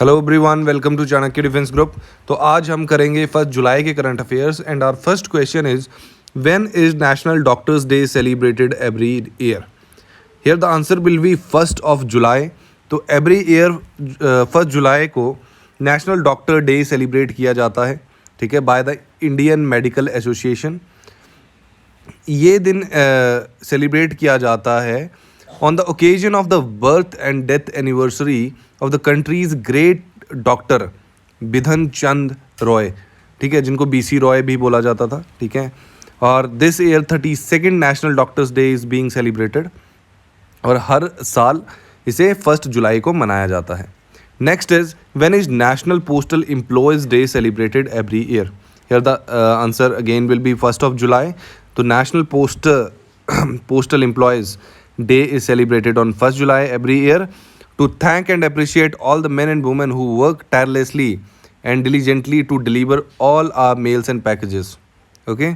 Hello everyone, welcome to Chanakya defence group. तो आज हम करेंगे 1 जुलाई के current affairs and our first question is when is national doctors day celebrated every year. Here the answer will be 1 July. तो every year 1 जुलाई को national doctor day celebrate किया जाता है, ठीक है, by the Indian Medical Association. ये दिन celebrate किया जाता है on the occasion of the birth and death anniversary of the country's great doctor Bidhan Chand Roy, ठीक है, जिनको बीसी रॉय भी बोला जाता था, ठीक है। और this year 32nd national doctors day is being celebrated, और हर साल इसे 1 जुलाई को मनाया जाता है। Next is when is national postal employees day celebrated every year. Here the answer again will be 1 July. तो national postal employees day is celebrated on 1 July every year to thank and appreciate all the men and women who work tirelessly and diligently to deliver all our mails and packages. Okay.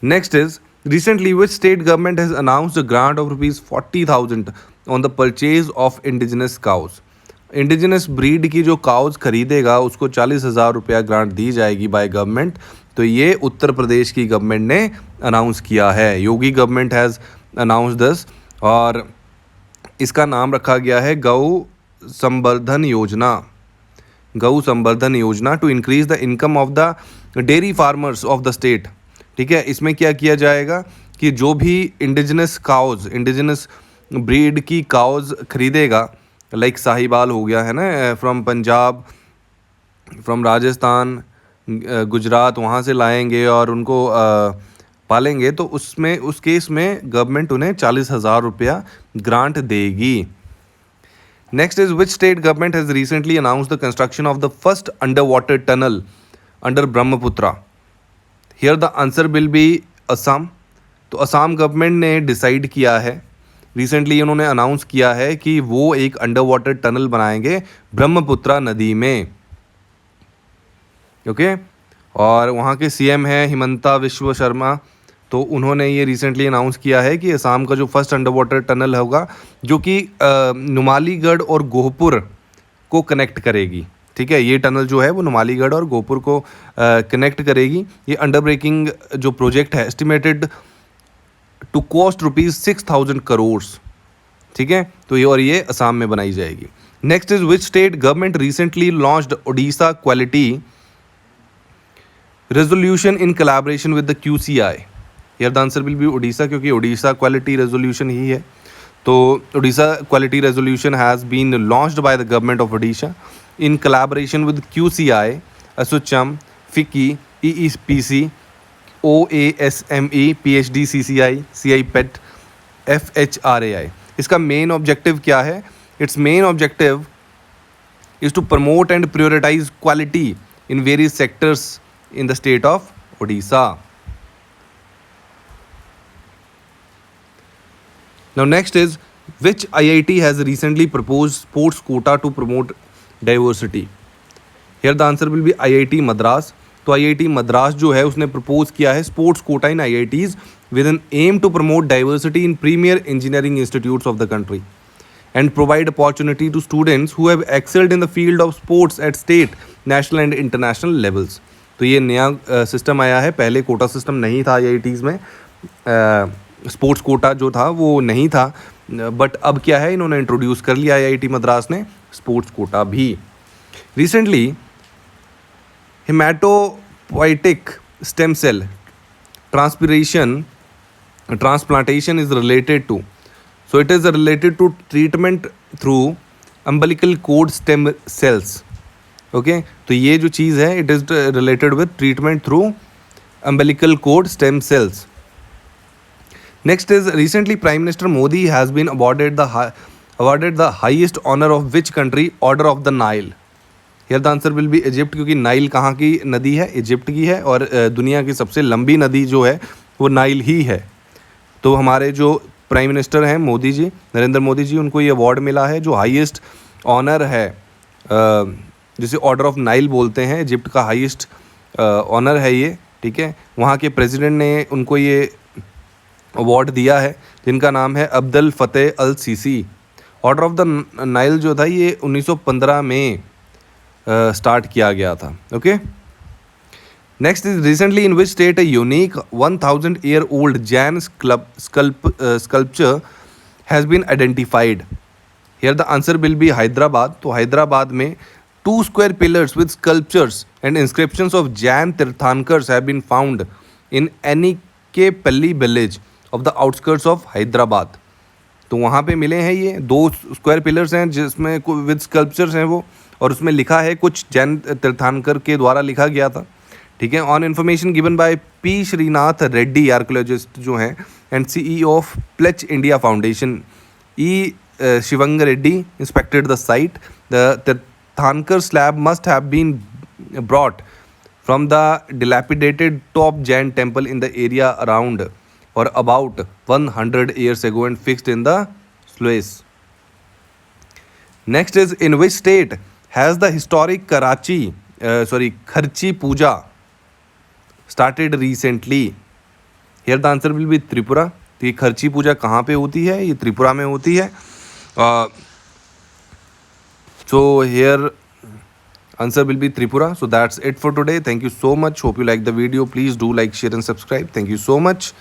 Next is recently which state government has announced a grant of rupees 40,000 on the purchase of indigenous cows. Indigenous breed की जो cause खरीदेगा उसको 40,000 रुपया grant दी जाएगी by government. तो ये उत्तर प्रदेश की government ने अनाउंस किया है। योगी गवर्नमेंट हैज़ अनाउंस दिस, और इसका नाम रखा गया है गौ संवर्धन योजना। Gau Samvardhan Yojana to increase the income of the dairy farmers of the state, ठीक है। इसमें क्या किया जाएगा कि जो भी इंडिजिनस ब्रीड की काउज खरीदेगा, लाइक साहिवाल हो गया है ना, फ्रॉम पंजाब, फ्रॉम राजस्थान, गुजरात, वहाँ से लाएंगे और उनको पालेंगे, तो उसमें उस केस में गवर्नमेंट उन्हें 40,000 रुपया ग्रांट देगी। Next is which state government has recently announced the construction of the first under water tunnel under Brahmaputra. Here the answer will B Assam. तो असम गवर्नमेंट ने डिसाइड किया है, रिसेंटली उन्होंने अनाउंस किया है कि वो एक अंडर वाटर टनल बनाएंगे ब्रह्मपुत्रा नदी में, ओके। और वहाँ के सीएम हैं हिमंता विश्व शर्मा। तो उन्होंने ये रिसेंटली अनाउंस किया है कि असम का जो फर्स्ट अंडर वाटर टनल होगा, जो कि नुमालीगढ़ और गोहपुर को कनेक्ट करेगी, ठीक है। ये टनल जो है वो नुमालीगढ़ और गोहपुर को कनेक्ट करेगी। ये अंडर ब्रेकिंग जो प्रोजेक्ट है estimated to cost rupees 6,000 crore, ठीक है। तो ये असम में बनाई जाएगी। Next is which state government recently launched Odisha quality resolution in collaboration with the QCI। Here the answer will be Odisha, क्योंकि ओडिशा क्वालिटी रेजोल्यूशन ही है। तो Odisha quality resolution has been launched by the government of Odisha in collaboration with QCI, ASSOCHAM, FICCI, EEPC, OASME, PhD, CCI, CIPET, FHRAI। इसका main objective क्या है? Its main objective is to promote and prioritise quality in various sectors in the state of Odisha. Now next is which IIT has recently propose sports quota to promote diversity. Here the answer will be IIT Madras. तो IIT Madras जो है उसने propose किया है sports quota in IITs with an aim to promote diversity in premier engineering institutes of the country and provide opportunity to students who have excelled in the field of sports at state, national and international levels. तो ये नया system आया है, पहले quota system नहीं था IITs में। Sports quota जो था वो नहीं था, बट अब क्या है, इन्होंने इंट्रोड्यूस कर लिया IIT मद्रास ने स्पोर्ट्स कोटा भी। Recently haematopoietic stem cell transplantation is related to, so it is related to treatment through umbilical cord stem cells, okay। तो ये जो चीज़ है it is related with treatment through umbilical cord stem cells. Next is recently Prime Minister Modi has been awarded the highest honor of which country? Order of the Nile. Here the answer will be Egypt, क्योंकि Nile कहाँ की नदी है? Egypt की है, और दुनिया की सबसे लंबी नदी जो है वो नाइल ही है। तो हमारे जो प्राइम मिनिस्टर हैं मोदी जी, नरेंद्र मोदी जी, उनको ये अवार्ड मिला है जो हाईएस्ट ऑनर है, जिसे ऑर्डर ऑफ नाइल बोलते हैं। इजिप्ट का हाईएस्ट ऑनर है ये, ठीक है। वहाँ के प्रेसिडेंट ने उनको ये अवार्ड दिया है, जिनका नाम है Abdel Fattah al Sisi. Order of the Nile जो था ये 1915 में स्टार्ट किया गया था. Okay. Next is recently in which state a unique 1000-year-old Jain sculpture has been identified. Here the answer will be Hyderabad. तो हैदराबाद में 2 square pillars with sculptures and inscriptions of Jain Tirthankars have been found in Anikepalli village of the outskirts of Hyderabad. तो वहाँ पे मिले हैं ये 2 square pillars हैं जिसमें विद स्कल्पचर्स हैं वो, और उसमें लिखा है कुछ जैन तीर्थांकर के द्वारा लिखा गया था. ठीक है. On information given by P Srinath Reddy archaeologist जो हैं and CEO of Pleach India foundation, E Shivang Reddy inspected the site. The Tirthankar slab must have been brought from the dilapidated top Jain temple in the area around or about 100 years ago and fixed in the sluice. Next is in which state has the historic Kharchi Puja started recently? Here the answer will be Tripura. तो ये खर्ची पूजा कहाँ पे होती है? ये त्रिपुरा में होती है. So here answer will be Tripura. So that's it for today. Thank you so much. Hope you like the video. Please do like, share and subscribe. Thank you so much.